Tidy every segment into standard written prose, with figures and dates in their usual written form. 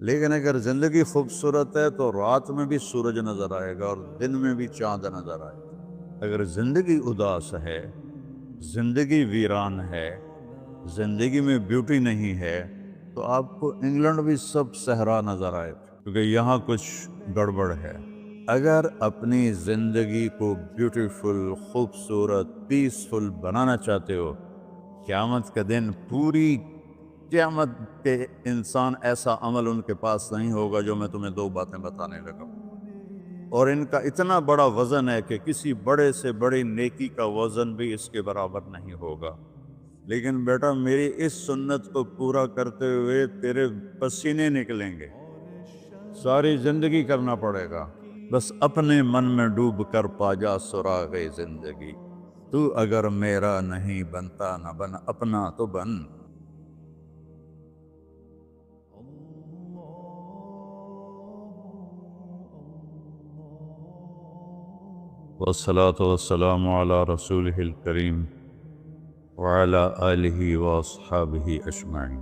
لیکن اگر زندگی خوبصورت ہے تو رات میں بھی سورج نظر آئے گا اور دن میں بھی چاند نظر آئے گا۔ اگر زندگی اداس ہے، زندگی ویران ہے، زندگی میں بیوٹی نہیں ہے، تو آپ کو انگلینڈ بھی سب صحرا نظر آئے گا، کیونکہ یہاں کچھ گڑبڑ ہے۔ اگر اپنی زندگی کو بیوٹیفل، خوبصورت، پیسفل بنانا چاہتے ہو، قیامت کا دن پوری قیامت کے انسان ایسا عمل ان کے پاس نہیں ہوگا جو میں تمہیں دو باتیں بتانے لگا ہوں، اور ان کا اتنا بڑا وزن ہے کہ کسی بڑے سے بڑی نیکی کا وزن بھی اس کے برابر نہیں ہوگا۔ لیکن بیٹا میری اس سنت کو پورا کرتے ہوئے تیرے پسینے نکلیں گے، ساری زندگی کرنا پڑے گا۔ بس اپنے من میں ڈوب کر پا جا سراغ زندگی، تو اگر میرا نہیں بنتا نہ بن اپنا تو بن۔ والصلاة والسلام على رسوله الكريم وعلى آلہ واصحابہ اجمعین۔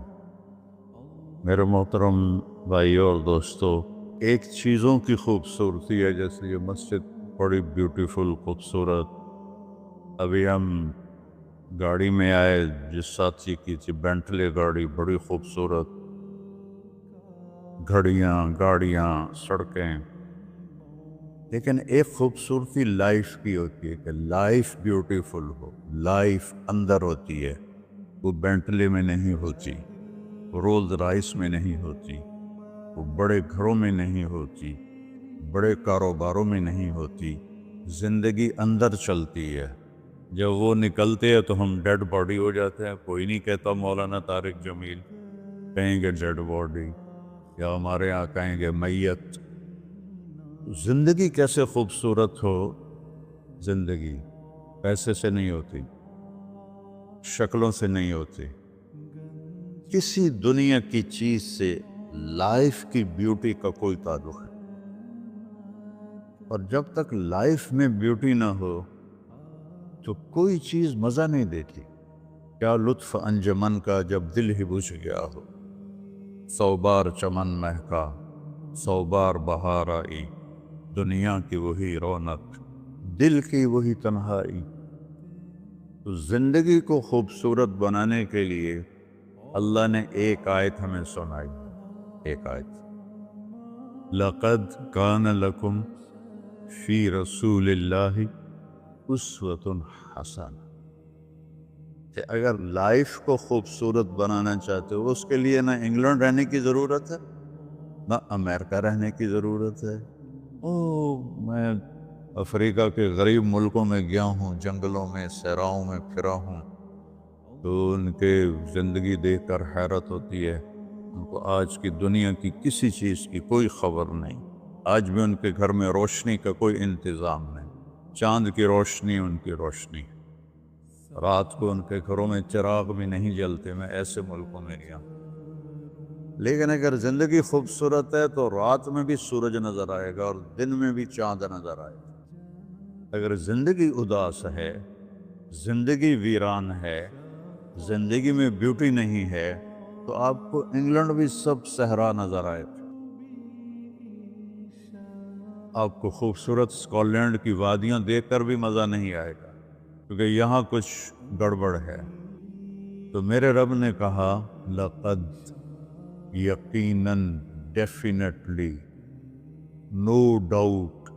میرے محترم بھائیو اور دوستو، ایک چیزوں کی خوبصورتی ہے، جیسے یہ مسجد بڑی بیوٹیفل خوبصورت۔ ابھی ہم گاڑی میں آئے، جس ساتھی کی تھی بینٹلے گاڑی، بڑی خوبصورت، گھڑیاں، گاڑیاں، سڑکیں۔ لیکن ایک خوبصورتی لائف کی ہوتی ہے کہ لائف بیوٹیفل ہو، لائف اندر ہوتی ہے، وہ بینٹلے میں نہیں ہوتی، رولز رائس میں نہیں ہوتی، وہ بڑے گھروں میں نہیں ہوتی، بڑے کاروباروں میں نہیں ہوتی۔ زندگی اندر چلتی ہے۔ جب وہ نکلتے ہیں تو ہم ڈیڈ باڈی ہو جاتے ہیں۔ کوئی نہیں کہتا مولانا طارق جمیل، کہیں گے ڈیڈ باڈی، یا ہمارے یہاں کہیں گے میت۔ زندگی کیسے خوبصورت ہو؟ زندگی پیسے سے نہیں ہوتی، شکلوں سے نہیں ہوتی، کسی دنیا کی چیز سے لائف کی بیوٹی کا کوئی تعلق ہے۔ اور جب تک لائف میں بیوٹی نہ ہو تو کوئی چیز مزہ نہیں دیتی۔ کیا لطف انجمن کا جب دل ہی بجھ گیا ہو، 100 بار چمن مہکا، 100 بار بہار آئی، دنیا کی وہی رونق، دل کی وہی تنہائی۔ تو زندگی کو خوبصورت بنانے کے لیے اللہ نے ایک آیت ہمیں سنائی، ایک آیت، لَقَدْ كَانَ لَكُمْ فِي رَسُولِ اللَّهِ أُسْوَةٌ حَسَنَةٌ، کہ اگر لائف کو خوبصورت بنانا چاہتے ہو، اس کے لیے نہ انگلینڈ رہنے کی ضرورت ہے، نہ امریکہ رہنے کی ضرورت ہے۔ میں افریقہ کے غریب ملکوں میں گیا ہوں، جنگلوں میں، صحراؤں میں پھرا ہوں، تو ان کے زندگی دیکھ کر حیرت ہوتی ہے۔ ان کو آج کی دنیا کی کسی چیز کی کوئی خبر نہیں۔ آج بھی ان کے گھر میں روشنی کا کوئی انتظام نہیں، چاند کی روشنی ان کی روشنی ہے۔ رات کو ان کے گھروں میں چراغ بھی نہیں جلتے۔ میں ایسے ملکوں میں گیا ہوں۔ لیکن اگر زندگی خوبصورت ہے تو رات میں بھی سورج نظر آئے گا اور دن میں بھی چاند نظر آئے گا۔ اگر زندگی اداس ہے، زندگی ویران ہے، زندگی میں بیوٹی نہیں ہے، تو آپ کو انگلینڈ بھی سب صحرا نظر آئے گا۔ آپ کو خوبصورت اسکاٹ لینڈ کی وادیاں دیکھ کر بھی مزہ نہیں آئے گا، کیونکہ یہاں کچھ گڑبڑ ہے۔ تو میرے رب نے کہا، لقد، یقیناً، ڈیفینیٹلی، نو ڈاؤٹ،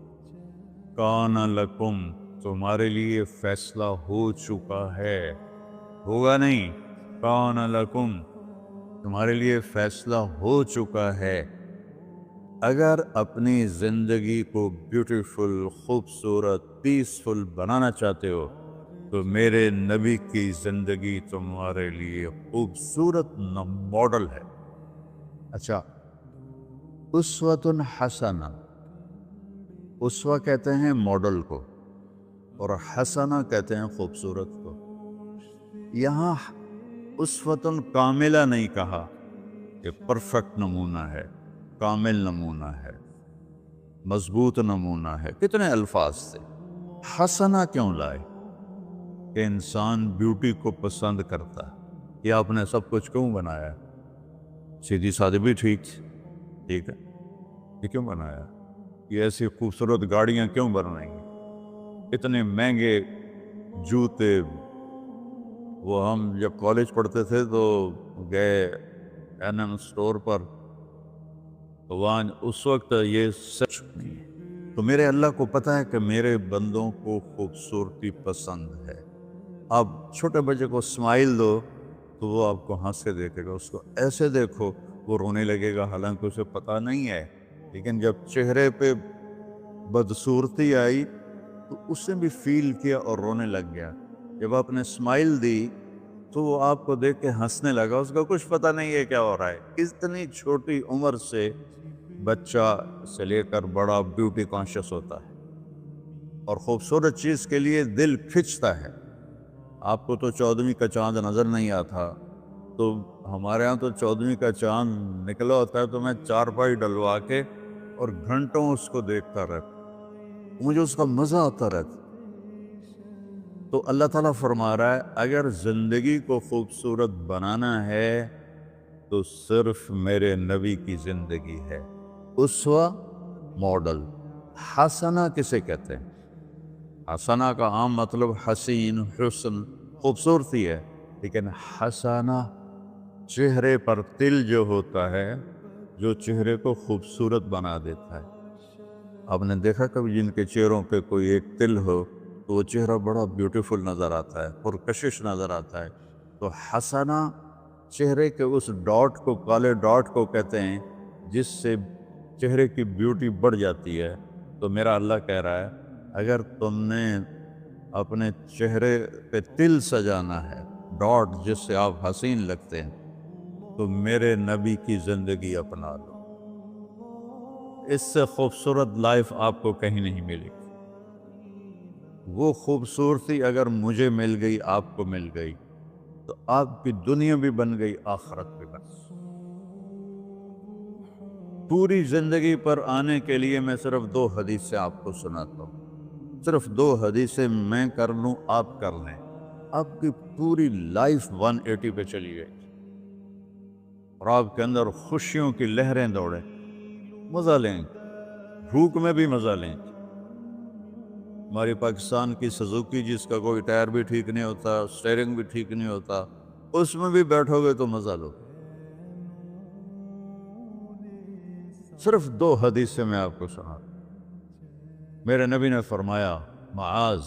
کان لکم، تمہارے لیے فیصلہ ہو چکا ہے، ہوگا نہیں، کان لکم، تمہارے لیے فیصلہ ہو چکا ہے۔ اگر اپنی زندگی کو بیوٹیفل، خوبصورت، پیسفل بنانا چاہتے ہو تو میرے نبی کی زندگی تمہارے لیے خوبصورت ماڈل ہے۔ اچھا، اسوۃ حسنہ، اسوہ کہتے ہیں ماڈل کو، اور حسنہ کہتے ہیں خوبصورت کو۔ یہاں اسوۃ کاملہ نہیں کہا کہ پرفیکٹ نمونہ ہے، کامل نمونہ ہے، مضبوط نمونہ ہے، کتنے الفاظ سے۔ حسنہ کیوں لائے؟ کہ انسان بیوٹی کو پسند کرتا ہے۔ یہ آپ نے سب کچھ کیوں بنایا؟ سیدھی سادی بھی ٹھیک، ٹھیک ہے، یہ کیوں بنایا؟ یہ ایسی خوبصورت گاڑیاں کیوں بن رہی ہیں؟ اتنے مہنگے جوتے؟ وہ ہم جب کالج پڑھتے تھے تو گئے این ایم اسٹور پر، تو وہاں اس وقت یہ سچ نہیں ہے۔ تو میرے اللہ کو پتہ ہے کہ میرے بندوں کو خوبصورتی پسند ہے۔ آپ چھوٹے بچے کو اسمائل دو تو وہ آپ کو ہنس کے دیکھے گا، اس کو ایسے دیکھو وہ رونے لگے گا، حالانکہ اسے پتہ نہیں ہے، لیکن جب چہرے پہ بدصورتی آئی تو اس نے بھی فیل کیا اور رونے لگ گیا۔ جب آپ نے اسمائل دی تو وہ آپ کو دیکھ کے ہنسنے لگا، اس کا کچھ پتہ نہیں ہے کیا ہو رہا ہے۔ اتنی چھوٹی عمر سے بچہ سے لے کر بڑا بیوٹی کانشیس ہوتا ہے اور خوبصورت چیز کے لیے دل کھنچتا ہے۔ آپ کو تو 14ویں کا چاند نظر نہیں آتا، تو ہمارے ہاں تو 14ویں کا چاند نکلا ہوتا ہے تو میں چارپائی ڈلوا کے اور گھنٹوں اس کو دیکھتا رہتا، مجھے اس کا مزہ آتا رہتا۔ تو اللہ تعالیٰ فرما رہا ہے اگر زندگی کو خوبصورت بنانا ہے تو صرف میرے نبی کی زندگی ہے۔ اسوہ، ماڈل۔ حسنہ کسے کہتے ہیں؟ حسنہ کا عام مطلب حسین، حسن، خوبصورتی ہے، لیکن حسنہ چہرے پر تل جو ہوتا ہے، جو چہرے کو خوبصورت بنا دیتا ہے۔ آپ نے دیکھا کبھی جن کے چہروں پہ کوئی ایک تل ہو تو وہ چہرہ بڑا بیوٹیفل نظر آتا ہے، پرکشش نظر آتا ہے۔ تو حسنہ چہرے کے اس ڈاٹ کو، کالے ڈاٹ کو کہتے ہیں جس سے چہرے کی بیوٹی بڑھ جاتی ہے۔ تو میرا اللہ کہہ رہا ہے اگر تم نے اپنے چہرے پہ تل سجانا ہے، ڈاٹ جس سے آپ حسین لگتے ہیں، تو میرے نبی کی زندگی اپنا لو۔ اس سے خوبصورت لائف آپ کو کہیں نہیں ملے گی۔ وہ خوبصورتی اگر مجھے مل گئی، آپ کو مل گئی، تو آپ کی دنیا بھی بن گئی، آخرت بھی بن گئی۔ پوری زندگی پر آنے کے لیے میں صرف 2 حدیثیں آپ کو سناتا ہوں، صرف 2 حدیثیں میں کر لوں، آپ کر لیں، آپ کی پوری لائف 180 پہ چلی گئی اور آپ کے اندر خوشیوں کی لہریں دوڑیں، مزہ لیں، بھوک میں بھی مزہ لیں۔ ہماری پاکستان کی سزوکی جس کا کوئی ٹائر بھی ٹھیک نہیں ہوتا، سٹیئرنگ بھی ٹھیک نہیں ہوتا، اس میں بھی بیٹھو گے تو مزہ لو۔ صرف 2 حدیثیں میں آپ کو سنا۔ میرے نبی نے فرمایا معاذ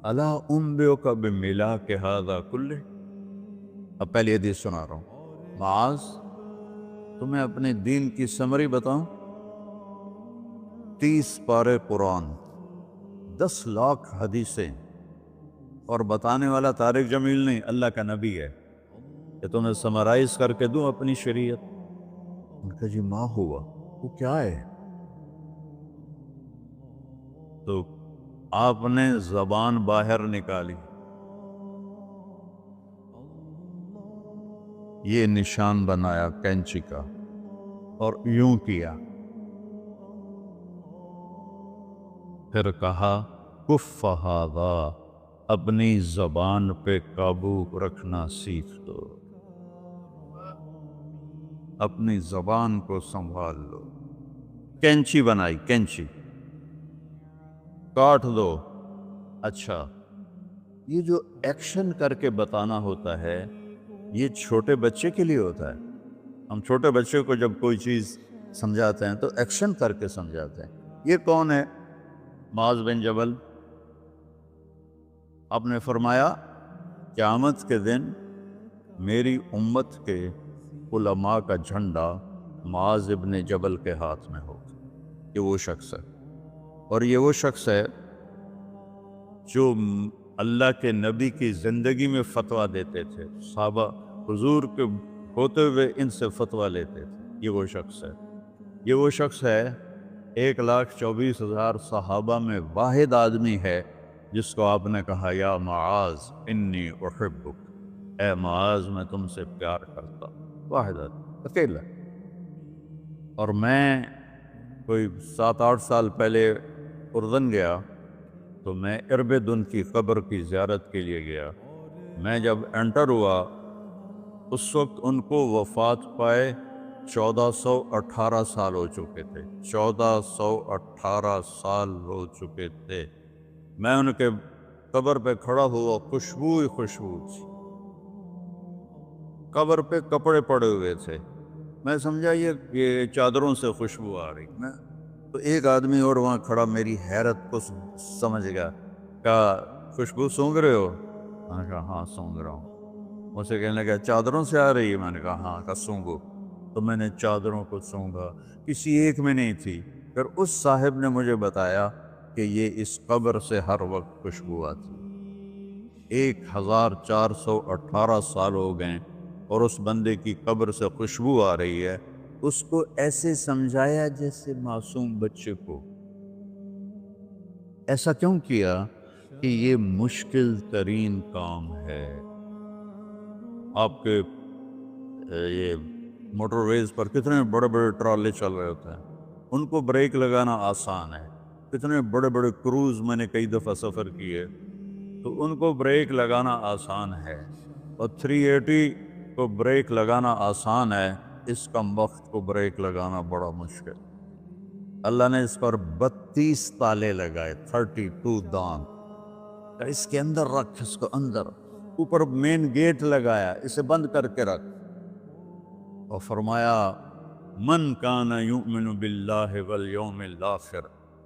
الا انبئک بملاک ھذا کلہ۔ اب پہلی حدیث سنا رہا ہوں، معاذ تمہیں اپنے دین کی سمری بتاؤں؟ 30 پارے قرآن، 10 لاکھ حدیثیں، اور بتانے والا طارق جمیل نہیں، اللہ کا نبی ہے، کہ تمہیں سمرائز کر کے دوں اپنی شریعت؟ ان کا جی ما ہوا، وہ کیا ہے؟ تو آپ نے زبان باہر نکالی، یہ نشان بنایا کینچی کا اور یوں کیا، پھر کہا کف ھذا، اپنی زبان پہ قابو رکھنا سیکھ دو، اپنی زبان کو سنبھال لو۔ کینچی بنائی، کینچی، کاٹ دو۔ اچھا، یہ جو ایکشن کر کے بتانا ہوتا ہے یہ چھوٹے بچے کے لیے ہوتا ہے۔ ہم چھوٹے بچے کو جب کوئی چیز سمجھاتے ہیں تو ایکشن کر کے سمجھاتے ہیں۔ یہ کون ہے؟ معاذ بن جبل۔ آپ نے فرمایا قیامت کے دن میری امت کے علماء کا جھنڈا معاذ بن جبل کے ہاتھ میں ہوگا۔ یہ وہ شخص ہے، اور یہ وہ شخص ہے جو اللہ کے نبی کی زندگی میں فتویٰ دیتے تھے، صحابہ حضور کے ہوتے ہوئے ان سے فتویٰ لیتے تھے۔ یہ وہ شخص ہے، یہ وہ شخص ہے 1,24,000 صحابہ میں واحد آدمی ہے جس کو آپ نے کہا یا معاذ انی احبک، اے معاذ میں تم سے پیار کرتا ہوں۔ واحد آدمی، اکیلا۔ اور میں کوئی 7-8 سال پہلے اردن گیا تو میں اربدن کی قبر کی زیارت کے لیے گیا۔ میں جب انٹر ہوا اس وقت ان کو وفات پائے 1418 سال ہو چکے تھے، 1418 سال ہو چکے تھے۔ میں ان کے قبر پہ کھڑا ہوا، خوشبو ہی خوشبو تھی، قبر پہ کپڑے پڑے ہوئے تھے، میں سمجھا یہ چادروں سے خوشبو آ رہی۔ میں تو ایک آدمی اور وہاں کھڑا میری حیرت کو سمجھ گیا، کہا خوشبو سونگ رہے ہو؟ میں نے کہا ہاں سونگ رہا ہوں۔ اسے کہنے لگا چادروں سے آ رہی ہے؟ میں نے کہا ہاں۔ کہا سونگو۔ تو میں نے چادروں کو سونگا، کسی ایک میں نہیں تھی۔ پھر اس صاحب نے مجھے بتایا کہ یہ اس قبر سے ہر وقت خوشبو آتی، 1418 سال ہو گئے اور اس بندے کی قبر سے خوشبو آ رہی ہے۔ اس کو ایسے سمجھایا جیسے معصوم بچے کو۔ ایسا کیوں کیا؟ کہ یہ مشکل ترین کام ہے۔ آپ کے یہ موٹر ویز پر کتنے بڑے بڑے ٹرالے چل رہے ہوتے ہیں، ان کو بریک لگانا آسان ہے۔ کتنے بڑے بڑے کروز میں نے کئی دفعہ سفر کیے، تو ان کو بریک لگانا آسان ہے، اور 380 کو بریک لگانا آسان ہے، اس کم وقت کو بریک لگانا بڑا مشکل۔ اللہ نے اس پر 32 تالے لگائے، 32 دان، اس کے اندر رکھ، اس کو اندر، اوپر مین گیٹ لگایا، اسے بند کر کے رکھ، اور فرمایا من کان یؤمن باللہ والیوم الآخر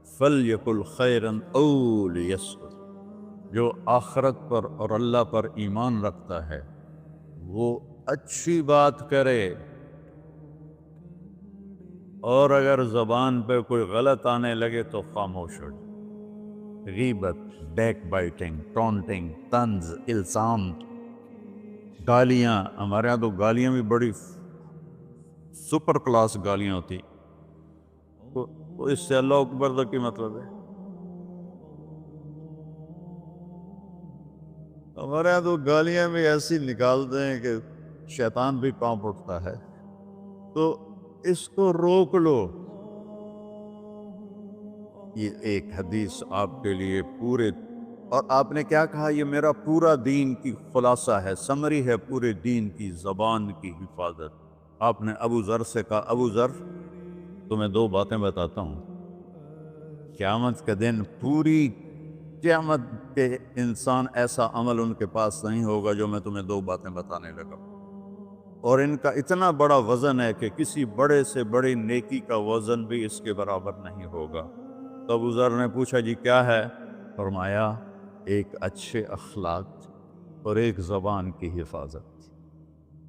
فلیقل خیرا او لیصمت۔ جو آخرت پر اور اللہ پر ایمان رکھتا ہے وہ اچھی بات کرے، اور اگر زبان پہ کوئی غلط آنے لگے تو خاموش ہو جائے۔ غیبت، بیک بائٹنگ، ٹونٹنگ، طنز، الزام، گالیاں۔ ہمارے ہاں تو گالیاں بھی بڑی سپر کلاس گالیاں ہوتی، تو اس سے اللہ اکبر تک کی مطلب ہے۔ ہمارے یہاں تو گالیاں بھی ایسی نکالتے ہیں کہ شیطان بھی کانپ اٹھتا ہے۔ تو اس کو روک لو۔ یہ ایک حدیث آپ کے لیے پورے، اور آپ نے کیا کہا؟ یہ میرا پورا دین کی خلاصہ ہے، سمری ہے پورے دین کی، زبان کی حفاظت۔ آپ نے ابو ذر سے کہا ابو ذر تمہیں 2 باتیں بتاتا ہوں، قیامت کے دن پوری قیامت کے انسان ایسا عمل ان کے پاس نہیں ہوگا جو میں تمہیں 2 باتیں بتانے لگا، اور ان کا اتنا بڑا وزن ہے کہ کسی بڑے سے بڑی نیکی کا وزن بھی اس کے برابر نہیں ہوگا۔ تو ابو ذر نے پوچھا جی کیا ہے؟ فرمایا ایک اچھے اخلاق اور ایک زبان کی حفاظت۔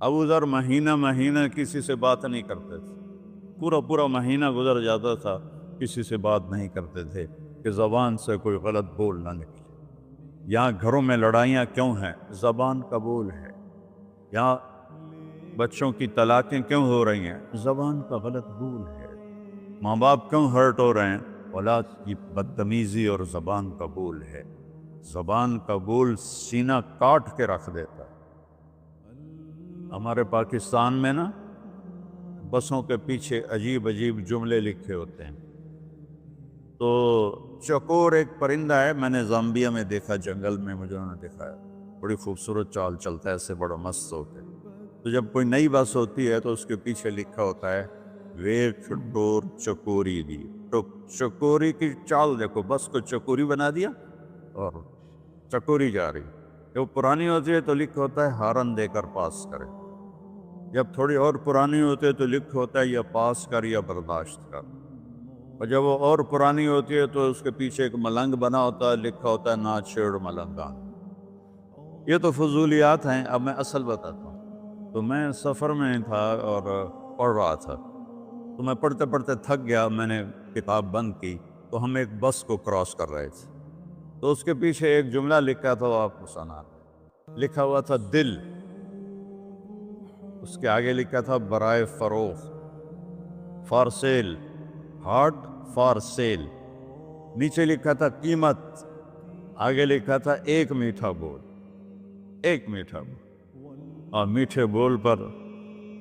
ابو ذر مہینہ مہینہ کسی سے بات نہیں کرتے تھے، پورا مہینہ گزر جاتا تھا کسی سے بات نہیں کرتے تھے کہ زبان سے کوئی غلط بول نہ نکلے۔ یہاں گھروں میں لڑائیاں کیوں ہیں؟ زبان کا بول ہے۔ یہاں بچوں کی طلاقیں کیوں ہو رہی ہیں؟ زبان کا غلط بول ہے۔ ماں باپ کیوں ہرٹ ہو رہے ہیں؟ اولاد کی بدتمیزی اور زبان کا بول ہے۔ زبان کا بول سینہ کاٹ کے رکھ دیتا ہے۔ ہمارے پاکستان میں نا بسوں کے پیچھے عجیب جملے لکھے ہوتے ہیں۔ تو چکور ایک پرندہ ہے، میں نے زامبیا میں دیکھا، جنگل میں مجھے انہوں نے دکھایا، بڑی خوبصورت چال چلتا ہے ایسے، بڑا مست ہو کے۔ تو جب کوئی نئی بس ہوتی ہے تو اس کے پیچھے لکھا ہوتا ہے ویٹ ڈور چکوری دی۔ تو چکوری کی چال دیکھو، بس کو چکوری بنا دیا اور چکوری جا رہی۔ جب پرانی ہوتی ہے تو لکھا ہوتا ہے ہارن دے کر پاس کرے، جب تھوڑی اور پرانی ہوتی ہے تو لکھا ہوتا ہے یا پاس کر یا برداشت کر، اور جب وہ اور پرانی ہوتی ہے تو اس کے پیچھے ایک ملنگ بنا ہوتا ہے، لکھا ہوتا ہے نا چھیڑ ملنگان۔ یہ تو فضولیات ہیں، اب میں اصل بتاتا ہوں۔ تو میں سفر میں تھا اور پڑھ رہا تھا، تو میں پڑھتے پڑھتے تھک گیا، میں نے کتاب بند کی، تو ہم ایک بس کو کراس کر رہے تھے، تو اس کے پیچھے ایک جملہ لکھا تھا، وہ آپ کو سنا، لکھا ہوا تھا دل، اس کے آگے لکھا تھا برائے فروخت، for sale, heart for sale, نیچے لکھا تھا قیمت، آگے لکھا تھا ایک میٹھا بول، ایک میٹھا بول۔ اور میٹھے بول پر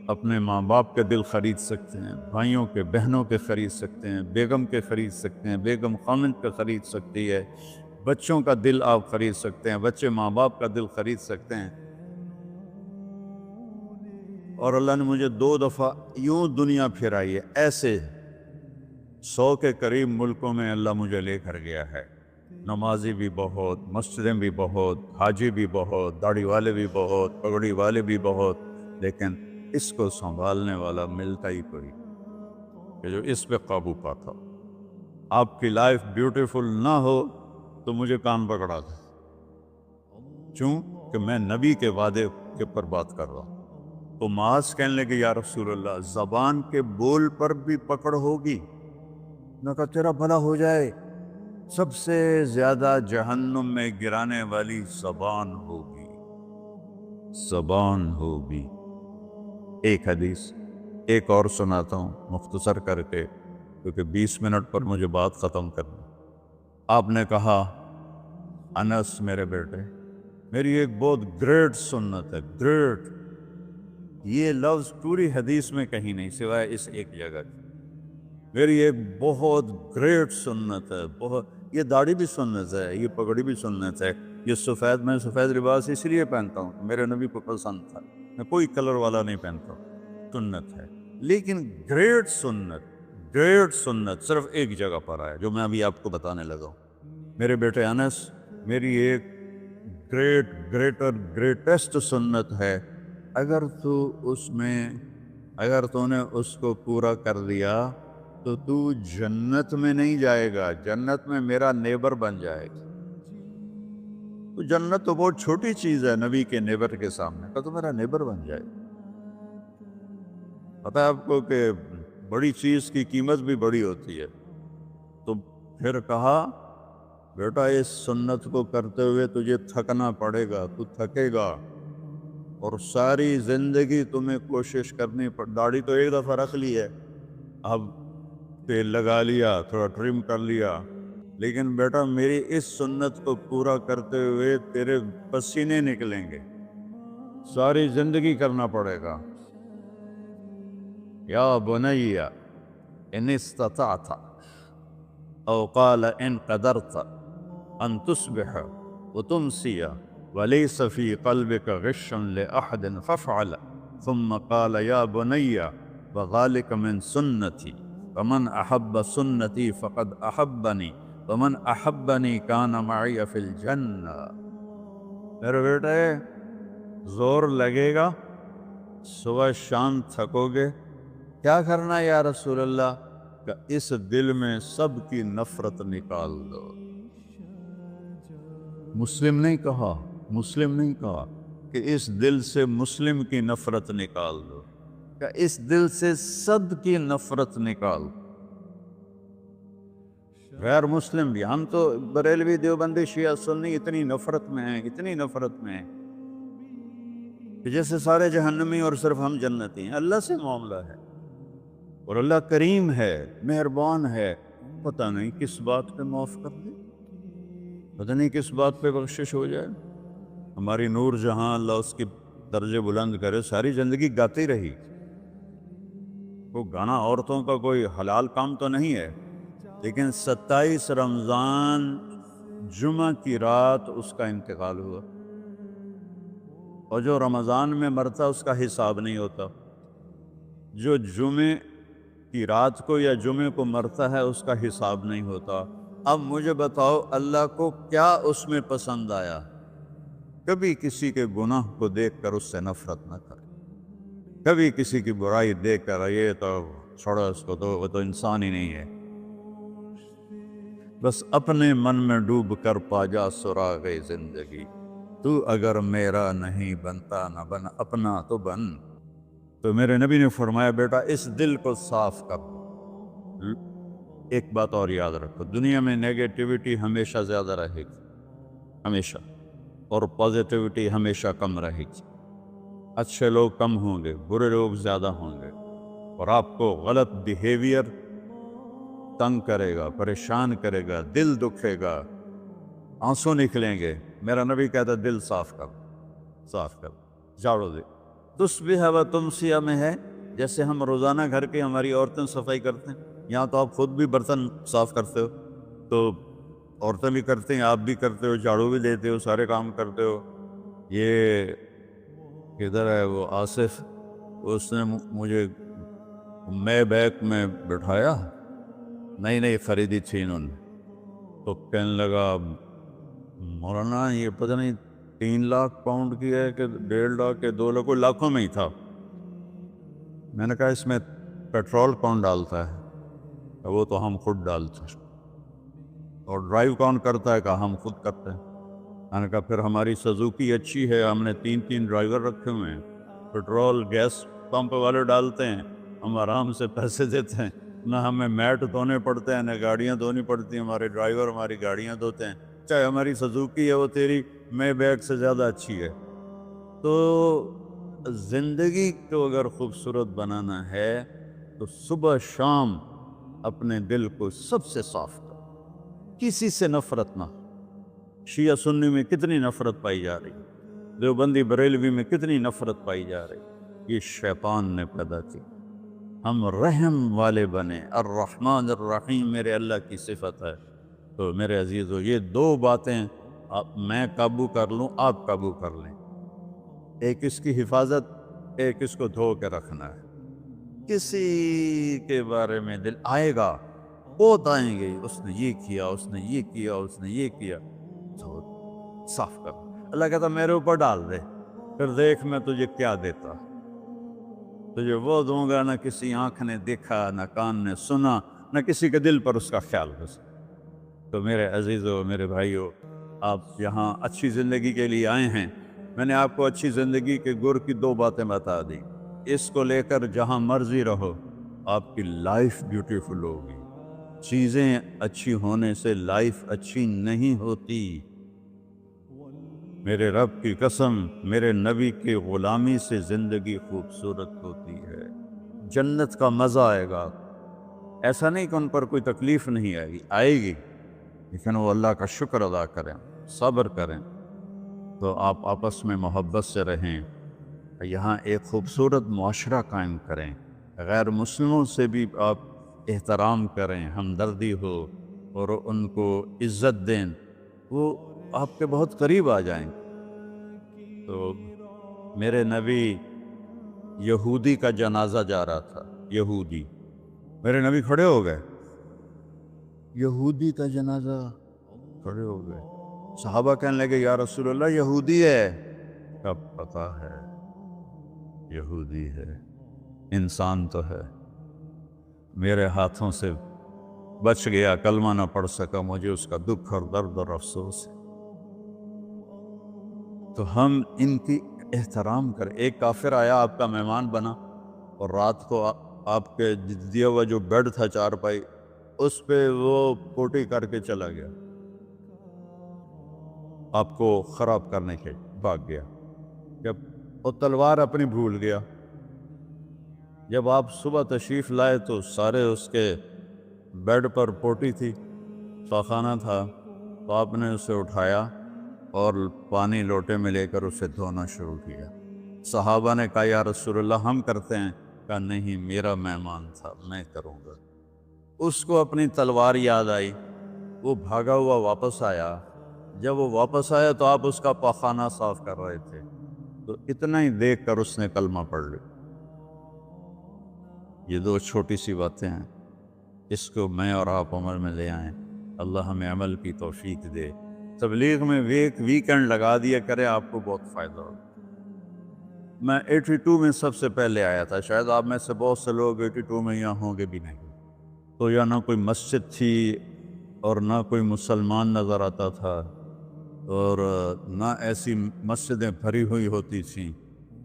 اپنے ماں باپ کے دل خرید سکتے ہیں، بھائیوں کے، بہنوں کے خرید سکتے ہیں، بیگم کے خرید سکتے ہیں، بیگم خامند کا خرید سکتی ہے، بچوں کا دل آپ خرید سکتے ہیں، بچے ماں باپ کا دل خرید سکتے ہیں، اور اللہ نے مجھے 2 دفعہ یوں دنیا پھرائی ہے، ایسے 100 کے قریب ملکوں میں اللہ مجھے لے کر گیا ہے، نمازی بھی بہت، مسجدیں بھی بہت، حاجی بھی بہت، داڑھی والے بھی بہت، پگڑی والے بھی بہت، لیکن اس کو سنبھالنے والا ملتا ہی کوئی کہ جو اس پہ قابو پاتا ہو۔ آپ کی لائف بیوٹیفل نہ ہو تو مجھے کان پکڑا دے، کیوں کہ میں نبی کے وعدے کے پر بات کر رہا ہوں۔ تو معاذ کہنے لگے یا رسول اللہ زبان کے بول پر بھی پکڑ ہوگی؟ میں کہا تیرا بھلا ہو جائے، سب سے زیادہ جہنم میں گرانے والی زبان ہوگی، زبان ہوگی۔ ایک حدیث ایک اور سناتا ہوں مختصر کر کے، کیونکہ 20 منٹ پر مجھے بات ختم کرنی۔ آپ نے کہا انس میرے بیٹے، میری ایک بہت گریٹ سنت ہے، گریٹ، یہ لفظ پوری حدیث میں کہیں نہیں سوائے اس ایک جگہ کی، میری ایک بہت گریٹ سنت ہے، بہت، یہ داڑھی بھی سنت ہے، یہ پگڑی بھی سنت ہے، یہ سفید، میں سفید لباس اس لیے پہنتا ہوں کہ میرے نبی کو پسند تھا، میں کوئی کلر والا نہیں پہنتا ہوں، سنت ہے، لیکن گریٹ سنت، گریٹ سنت صرف ایک جگہ پر آیا جو میں ابھی آپ کو بتانے لگا ہوں۔ میرے بیٹے انس، میری ایک گریٹسٹ سنت ہے، اگر تو نے اس کو پورا کر دیا تو جنت میں نہیں جائے گا، جنت میں میرا نیبر بن جائے گا۔ تو جنت تو بہت چھوٹی چیز ہے نبی کے نیبر کے سامنے، تو میرا نیبر بن جائے گا۔ پتہ ہے آپ کو کہ بڑی چیز کی قیمت بھی بڑی ہوتی ہے۔ تو پھر کہا بیٹا اس سنت کو کرتے ہوئے تجھے تھکنا پڑے گا، تو تھکے گا، اور ساری زندگی تمہیں کوشش کرنی داڑھی تو ایک دفعہ رکھ لی ہے، اب تیل لگا لیا، تھوڑا ٹرم کر لیا، لیکن بیٹا میری اس سنت کو پورا کرتے ہوئے تیرے پسینے نکلیں گے، ساری زندگی کرنا پڑے گا۔ یا بنی ان استطعت او قال ان قدرت ان تصبح وتمسی وليس في قلبك غش لأحد فافعل، ثم قال يا بني وذلك من سنتي فمن أحب سنتي فقد أحبني ومن أحبني كان معي في الجنة۔ میرے بیٹے زور لگے گا، صبح شام تھکو گے، کیا کرنا ہے یا رسول اللہ؟ کہ اس دل میں سب کی نفرت نکال دو۔ مسلم نہیں کہا کہ اس دل سے مسلم کی نفرت نکال دو، کہ اس دل سے سب کی نفرت نکال دو، غیر مسلم بھی۔ ہم تو بریلوی دیوبندی شیعہ سنی اتنی نفرت میں ہیں، اتنی نفرت میں ہیں کہ جیسے سارے جہنمی اور صرف ہم جنتی ہیں۔ اللہ سے معاملہ ہے، اور اللہ کریم ہے، مہربان ہے، پتہ نہیں کس بات پہ معاف کر دے، پتہ نہیں کس بات پہ بخشش ہو جائے۔ ہماری نور جہاں، اللہ اس کی درجے بلند کرے، ساری زندگی گاتی رہی۔ وہ گانا عورتوں کا کوئی حلال کام تو نہیں ہے، لیکن 27 رمضان جمعہ کی رات اس کا انتقال ہوا، اور جو رمضان میں مرتا اس کا حساب نہیں ہوتا، جو جمعے کی رات کو یا جمعے کو مرتا ہے اس کا حساب نہیں ہوتا۔ اب مجھے بتاؤ اللہ کو کیا اس میں پسند آیا؟ کبھی کسی کے گناہ کو دیکھ کر اس سے نفرت نہ کرے، کبھی کسی کی برائی دیکھ کر یہ تو چھوڑو اس کو، تو وہ تو انسان ہی نہیں ہے۔ بس اپنے من میں ڈوب کر پا جا سراغ زندگی، تو اگر میرا نہیں بنتا نہ بن اپنا تو بن۔ تو میرے نبی نے فرمایا بیٹا اس دل کو صاف کر۔ ایک بات اور یاد رکھو، دنیا میں نیگیٹیوٹی ہمیشہ زیادہ رہے گی، ہمیشہ، اور پازیٹیوٹی ہمیشہ کم رہے گی۔ اچھے لوگ کم ہوں گے، برے لوگ زیادہ ہوں گے، اور آپ کو غلط بیہیویئر تنگ کرے گا، پریشان کرے گا، دل دکھے گا، آنسو نکلیں گے۔ میرا نبی کہتا دل صاف کر، صاف کر، جھاڑو دے۔ تصبح و تمسیہ میں ہے، جیسے ہم روزانہ گھر کے ہماری عورتیں صفائی کرتے ہیں، یہاں تو آپ خود بھی برتن صاف کرتے ہو، تو عورتیں بھی کرتے ہیں، آپ بھی کرتے ہو، جھاڑو بھی دیتے ہو، سارے کام کرتے ہو۔ یہ کدھر ہے وہ آصف؟ اس نے مجھے میں بیک میں بٹھایا، نئی نئی خریدی تھی انہوں نے، تو کہنے لگا مولانا یہ پتہ نہیں 3 لاکھ پاؤنڈ کی ہے کہ 1.5 لاکھ کہ 2 لاکھ، کوئی لاکھوں میں ہی تھا۔ میں نے کہا اس میں پیٹرول کون ڈالتا ہے؟ وہ تو ہم خود ڈالتے ہیں۔ اور ڈرائیو کون کرتا ہے؟ کہ ہم خود کرتے ہیں۔ میں نے کہا پھر ہماری سزوکی اچھی ہے، ہم نے 3 ڈرائیور رکھے ہوئے ہیں، پیٹرول گیس پمپ والے ڈالتے ہیں، ہم آرام سے پیسے دیتے ہیں، نہ ہمیں میٹ دھونے پڑتے ہیں، نہ گاڑیاں دھونی پڑتی ہیں، ہمارے ڈرائیور ہماری گاڑیاں دھوتے ہیں، چاہے ہماری سزوکی ہے وہ تیری میں بیگ سے زیادہ اچھی ہے۔ تو زندگی کو اگر خوبصورت بنانا ہے تو صبح شام اپنے دل کو سب سے صاف کرو، کسی سے نفرت نہ۔ شیعہ سنی میں کتنی نفرت پائی جا رہی، دیوبندی بریلوی میں کتنی نفرت پائی جا رہی، یہ شیطان نے پیدا کی۔ ہم رحم والے بنے، الرحمن الرحیم میرے اللہ کی صفت ہے۔ تو میرے عزیزو یہ 2 باتیں میں قابو کر لوں، آپ قابو کر لیں، ایک اس کی حفاظت، ایک اس کو دھو کے رکھنا ہے۔ کسی کے بارے میں دل آئے گا، بہت آئیں گے، اس نے یہ کیا، اس نے یہ کیا، اس نے یہ کیا، تو صاف کر۔ اللہ کہتا میرے اوپر ڈال دے، پھر دیکھ میں تجھے کیا دیتا۔ تجھے وہ دوں گا نہ کسی آنکھ نے دیکھا، نہ کان نے سنا، نہ کسی کے دل پر اس کا خیال گزرا۔ تو میرے عزیزو، میرے بھائیو، آپ یہاں اچھی زندگی کے لیے آئے ہیں۔ میں نے آپ کو اچھی زندگی کے گر کی 2 باتیں بتا دی، اس کو لے کر جہاں مرضی رہو، آپ کی لائف بیوٹیفل ہوگی۔ چیزیں اچھی ہونے سے لائف اچھی نہیں ہوتی۔ میرے رب کی قسم، میرے نبی کی غلامی سے زندگی خوبصورت ہوتی ہے، جنت کا مزہ آئے گا۔ ایسا نہیں کہ ان پر کوئی تکلیف نہیں آئے گی، آئے گی، لیکن وہ اللہ کا شکر ادا کریں، صبر کریں۔ تو آپ آپس میں محبت سے رہیں، یہاں ایک خوبصورت معاشرہ قائم کریں، غیر مسلموں سے بھی آپ احترام کریں، ہمدردی ہو اور ان کو عزت دیں، وہ آپ کے بہت قریب آ جائیں۔ تو میرے نبی یہودی کا جنازہ جا رہا تھا، یہودی، میرے نبی کھڑے ہو گئے، یہودی کا جنازہ، کھڑے ہو گئے۔ صحابہ کہنے لگے یا رسول اللہ یہودی ہے۔ کب پتا ہے یہودی ہے، انسان تو ہے، میرے ہاتھوں سے بچ گیا، کلمہ نہ پڑھ سکا، مجھے اس کا دکھ اور درد اور افسوس ہے۔ تو ہم ان کی احترام کریں۔ ایک کافر آیا، آپ کا مہمان بنا، اور رات کو آپ کے دیا ہوا جو بیڈ تھا چارپائی، اس پہ وہ پوٹی کر کے چلا گیا، آپ کو خراب کرنے کے بھاگ گیا۔ جب وہ تلوار اپنی بھول گیا، جب آپ صبح تشریف لائے تو سارے اس کے بیڈ پر پوٹی تھی، خانہ تھا، تو آپ نے اسے اٹھایا اور پانی لوٹے میں لے کر اسے دھونا شروع کیا۔ صحابہ نے کہا یا رسول اللہ ہم کرتے ہیں؟ کہا نہیں، میرا مہمان تھا، میں کروں گا۔ اس کو اپنی تلوار یاد آئی، وہ بھاگا ہوا واپس آیا۔ جب وہ واپس آیا تو آپ اس کا پاخانہ صاف کر رہے تھے، تو اتنا ہی دیکھ کر اس نے کلمہ پڑھ لیا۔ یہ 2 چھوٹی سی باتیں ہیں، اس کو میں اور آپ عمل میں لے آئیں، اللہ ہمیں عمل کی توفیق دے۔ تبلیغ میں ویکنڈ لگا دیا کرے، آپ کو بہت فائدہ ہوگا۔ میں 82 میں سب سے پہلے آیا تھا، شاید آپ میں سے بہت سے لوگ 82 میں یہاں ہوں گے بھی نہیں۔ تو یا نہ کوئی مسجد تھی اور نہ کوئی مسلمان نظر آتا تھا، اور نہ ایسی مسجدیں بھری ہوئی ہوتی تھیں،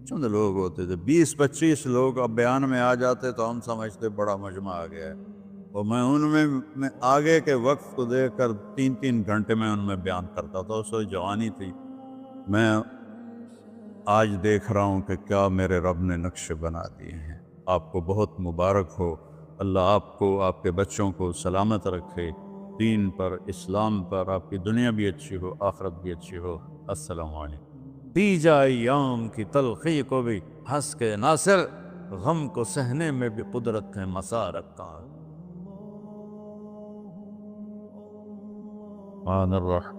چند لوگ ہوتے تھے، 20-25 لوگ۔ اب بیان میں آ جاتے تو ہم سمجھتے بڑا مجمع آ گیا ہے، اور میں ان میں آگے کے وقت کو دیکھ کر 3 گھنٹے میں ان میں بیان کرتا تھا۔ اس وقت جوانی تھی۔ میں آج دیکھ رہا ہوں کہ کیا میرے رب نے نقشے بنا دیے ہیں۔ آپ کو بہت مبارک ہو، اللہ آپ کو، آپ کے بچوں کو سلامت رکھے، دین پر، اسلام پر، آپ کی دنیا بھی اچھی ہو، آخرت بھی اچھی ہو۔ السلام علیکم۔ پی جائے ایام کی تلخی کو بھی ہنس کے ناصر، غم کو سہنے میں بھی قدرت ہے مسارت کا۔ الرحمن الرحیم